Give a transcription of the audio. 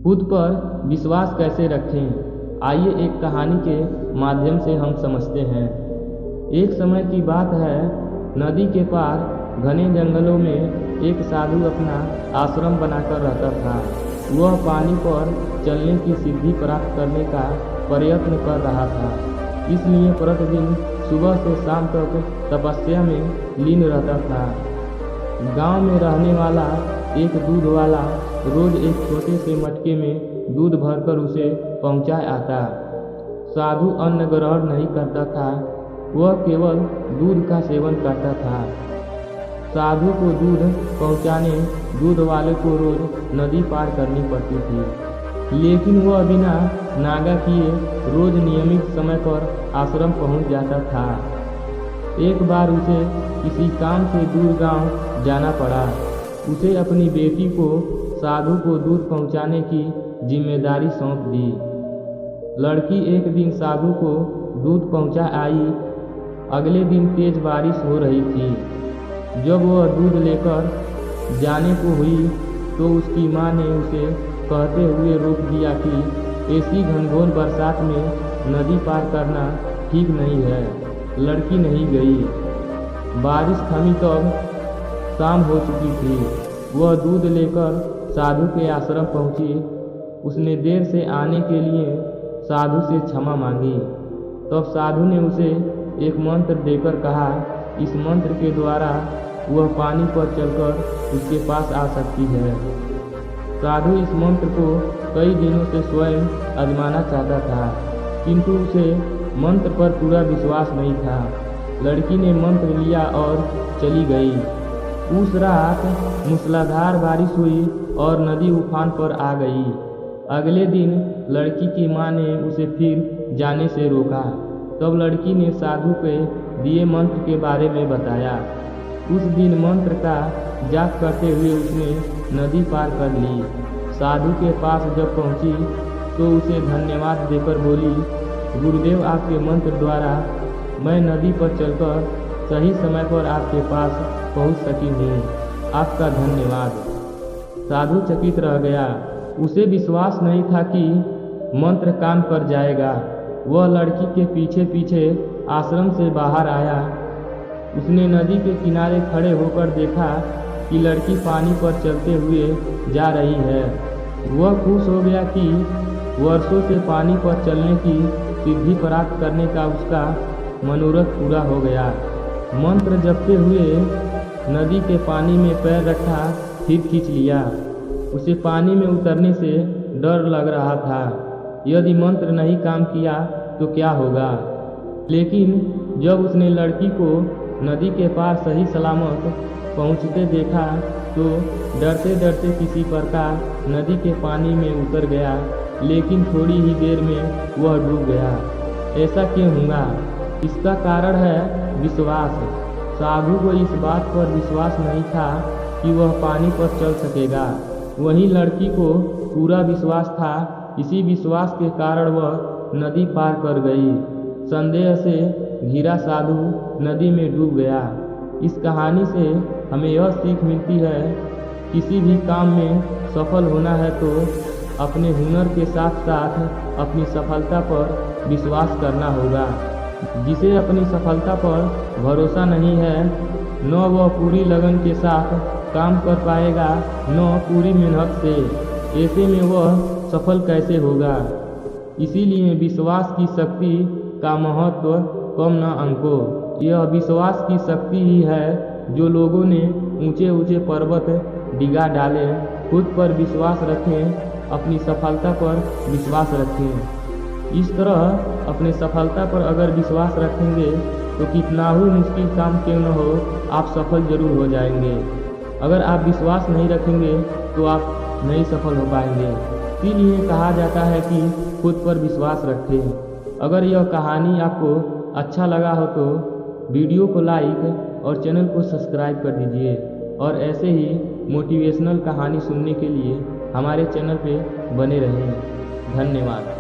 खुद पर विश्वास कैसे रखें, आइए एक कहानी के माध्यम से हम समझते हैं। एक समय की बात है, नदी के पार घने जंगलों में एक साधु अपना आश्रम बनाकर रहता था। वह पानी पर चलने की सिद्धि प्राप्त करने का प्रयत्न कर रहा था, इसलिए प्रतिदिन सुबह से शाम तक तपस्या में लीन रहता था। गांव में रहने वाला एक दूध वाला रोज एक छोटे से मटके में दूध भरकर उसे पहुंचा आता। साधु अन्न ग्रहण नहीं करता था, वह केवल दूध का सेवन करता था। साधु को दूध पहुंचाने दूध वाले को रोज नदी पार करनी पड़ती थी, लेकिन वह बिना नागा किए रोज नियमित समय पर आश्रम पहुंच जाता था। एक बार उसे किसी काम से दूर गांव जाना पड़ा। उसे अपनी बेटी को साधु को दूध पहुंचाने की जिम्मेदारी सौंप दी। लड़की एक दिन साधु को दूध पहुंचा आई। अगले दिन तेज बारिश हो रही थी। जब वह दूध लेकर जाने को हुई तो उसकी माँ ने उसे कहते हुए रोक दिया कि ऐसी घनघोर बरसात में नदी पार करना ठीक नहीं है। लड़की नहीं गई। बारिश थमी तब शाम हो चुकी थी। वह दूध लेकर साधु के आश्रम पहुंची। उसने देर से आने के लिए साधु से क्षमा मांगी। तब साधु ने उसे एक मंत्र देकर कहा, इस मंत्र के द्वारा वह पानी पर चलकर उसके पास आ सकती है। साधु इस मंत्र को कई दिनों से स्वयं आजमाना चाहता था, किंतु उसे मंत्र पर पूरा विश्वास नहीं था। लड़की ने मंत्र लिया और चली गई। उस रात मूसलाधार बारिश हुई और नदी उफान पर आ गई। अगले दिन लड़की की माँ ने उसे फिर जाने से रोका। तब लड़की ने साधु के दिए मंत्र के बारे में बताया। उस दिन मंत्र का जाप करते हुए उसने नदी पार कर ली। साधु के पास जब पहुंची तो उसे धन्यवाद देकर बोली, गुरुदेव, आपके मंत्र द्वारा मैं नदी पर चलकर सही समय पर आपके पास पहुंच सकी हूँ। आपका धन्यवाद। साधु चकित रह गया। उसे विश्वास नहीं था कि मंत्र काम कर जाएगा। वह लड़की के पीछे पीछे आश्रम से बाहर आया। उसने नदी के किनारे खड़े होकर देखा कि लड़की पानी पर चलते हुए जा रही है। वह खुश हो गया कि वर्षों से पानी पर चलने की सिद्धि प्राप्त करने का उसका मनोरथ पूरा हो गया। मंत्र जपते हुए नदी के पानी में पैर रखा, फिर खींच लिया। उसे पानी में उतरने से डर लग रहा था। यदि मंत्र नहीं काम किया तो क्या होगा। लेकिन जब उसने लड़की को नदी के पार सही सलामत पहुंचते देखा तो डरते डरते किसी प्रकार नदी के पानी में उतर गया, लेकिन थोड़ी ही देर में वह डूब गया। ऐसा क्यों हुआ? इसका कारण है विश्वास। साधु को इस बात पर विश्वास नहीं था कि वह पानी पर चल सकेगा। वहीं लड़की को पूरा विश्वास था। इसी विश्वास के कारण वह नदी पार कर गई। संदेह से घिरा साधु नदी में डूब गया। इस कहानी से हमें यह सीख मिलती है, किसी भी काम में सफल होना है तो अपने हुनर के साथ साथ अपनी सफलता पर विश्वास करना होगा। जिसे अपनी सफलता पर भरोसा नहीं है, न वह पूरी लगन के साथ काम कर पाएगा, न पूरी मेहनत से। ऐसे में वह सफल कैसे होगा। इसीलिए विश्वास की शक्ति का महत्व कम न आंको। यह विश्वास की शक्ति ही है जो लोगों ने ऊंचे ऊंचे पर्वत डिगा डाले। खुद पर विश्वास रखें, अपनी सफलता पर विश्वास रखें। इस तरह अपने सफलता पर अगर विश्वास रखेंगे तो कितना ही मुश्किल काम क्यों न हो, आप सफल जरूर हो जाएंगे। अगर आप विश्वास नहीं रखेंगे तो आप नहीं सफल हो पाएंगे। इसीलिए कहा जाता है कि खुद पर विश्वास रखें। अगर यह कहानी आपको अच्छा लगा हो तो वीडियो को लाइक और चैनल को सब्सक्राइब कर दीजिए। और ऐसे ही मोटिवेशनल कहानी सुनने के लिए हमारे चैनल पे बने रहें। धन्यवाद।